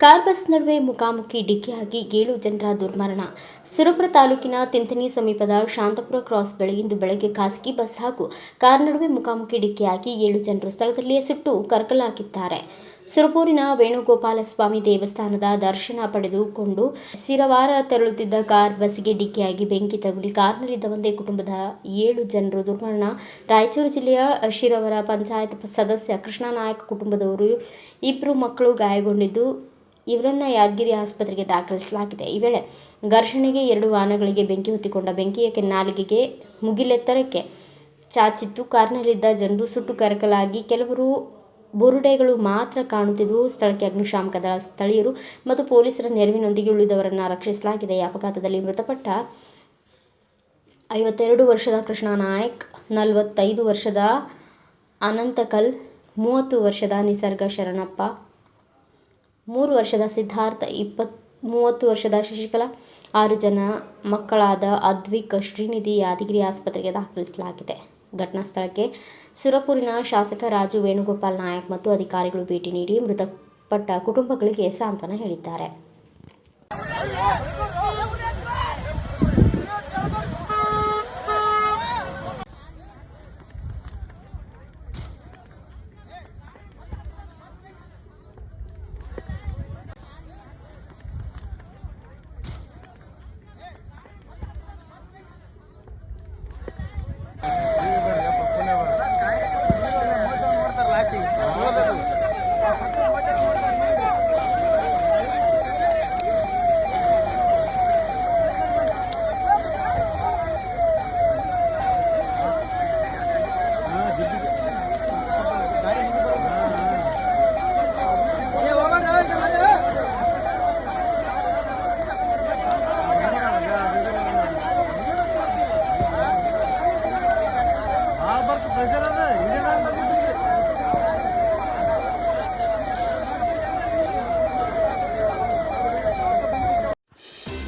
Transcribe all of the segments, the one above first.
Car bus ನಡುವೆ ಮುಖಾಮುಖಿ ಡಿಕ್ಕಿಯಾಗಿ 7 ಜನರ ದುರ್ಮರಣ. ಸುರಪುರ ತಾಲೂಕಿನ ತಿಂಥಣಿ ಸಮೀಪದ ಶಾಂತಪುರ ಕ್ರಾಸ್ ಬಳಿ ಇಂದು ಬೆಳಗ್ಗೆ ಖಾಸಗಿ ಬಸ್ ಹಾಗೂ ಕಾರ್ ನಡುವೆ ಮುಖಾಮುಖಿ ಡಿಕ್ಕಿಯಾಗಿ 7 ಜನರು ಸ್ಥಳದಲ್ಲಿಯೇ ಸುಟ್ಟು ಕರಕಲಾಗಿದ್ದಾರೆ. ಸುರಪೂರಿನ ವೇಣುಗೋಪಾಲಸ್ವಾಮಿ ದೇವಸ್ಥಾನದ ದರ್ಶನ ಪಡೆದುಕೊಂಡು ಶಿರವಾರ ತೆರಳುತ್ತಿದ್ದ ಕಾರ್ ಬಸ್ಗೆ ಡಿಕ್ಕಿಯಾಗಿ ಬೆಂಕಿ ತಗುಲಿ ಕಾರ್ನಲ್ಲಿದ್ದ ಒಂದೇ ಕುಟುಂಬದ 7 ಜನರು ದುರ್ಮರಣ. ರಾಯಚೂರು ಜಿಲ್ಲೆಯ ಶಿರವರ ಪಂಚಾಯತ್ ಸದಸ್ಯ ಕೃಷ್ಣನಾಯಕ್ ಕುಟುಂಬದವರು 2 ಮಕ್ಕಳು ಗಾಯಗೊಂಡಿದ್ದು ಇವರನ್ನು ಯಾದಗಿರಿ ಆಸ್ಪತ್ರೆಗೆ ದಾಖಲಿಸಲಾಗಿದೆ. ಈ ವೇಳೆ ಘರ್ಷಣೆಗೆ 2 ವಾಹನಗಳಿಗೆ ಬೆಂಕಿ ಹೊತ್ತಿಕೊಂಡ ಬೆಂಕಿಯ ನಾಲಿಗೆಗೆ ಮುಗಿಲೆತ್ತರಕ್ಕೆ ಚಾಚಿತ್ತು. ಕಾರ್ನಲ್ಲಿದ್ದ ಜನರು ಸುಟ್ಟು ಕರಕಲಾಗಿ ಕೆಲವರು ಬುರುಡೆಗಳು ಮಾತ್ರ ಕಾಣುತ್ತಿದ್ದವು. ಸ್ಥಳಕ್ಕೆ ಅಗ್ನಿಶಾಮಕ ದಳ, ಸ್ಥಳೀಯರು ಮತ್ತು ಪೊಲೀಸರ ನೆರವಿನೊಂದಿಗೆ ಉಳಿದವರನ್ನು ರಕ್ಷಿಸಲಾಗಿದೆ. ಈ ಅಪಘಾತದಲ್ಲಿ ಮೃತಪಟ್ಟ 52 ವರ್ಷದ ಕೃಷ್ಣನಾಯಕ್, 45 ವರ್ಷದ ಅನಂತಕಲ್, 30 ವರ್ಷದ ನಿಸರ್ಗ ಶರಣಪ್ಪ, 3 ವರ್ಷದ ಸಿದ್ಧಾರ್ಥ, 30 ವರ್ಷದ ಶಶಿಕಲಾ, 6 ಜನ ಮಕ್ಕಳಾದ ಅದ್ವಿಕ್, ಶ್ರೀನಿಧಿ ಯಾದಗಿರಿ ಆಸ್ಪತ್ರೆಗೆ ದಾಖಲಿಸಲಾಗಿದೆ. ಘಟನಾ ಸ್ಥಳಕ್ಕೆ ಸುರಪುರಿನ ಶಾಸಕ ರಾಜು ವೇಣುಗೋಪಾಲ್ ನಾಯಕ್ ಮತ್ತು ಅಧಿಕಾರಿಗಳು ಭೇಟಿ ನೀಡಿ ಮೃತಪಟ್ಟ ಕುಟುಂಬಗಳಿಗೆ ಸಾಂತ್ವನ ಹೇಳಿದ್ದಾರೆ.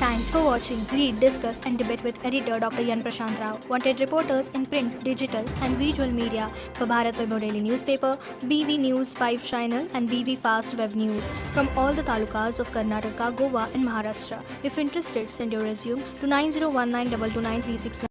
Thanks for watching. Read, discuss and debate with editor Dr. Yan Prashant Rao. Wanted reporters in print, digital and visual media for Bharat Vaibhav Daily Newspaper, BV News 5 Channel and BV Fast Web News from all the talukas of Karnataka, Goa and Maharashtra. If interested, send your resume to 9019229369.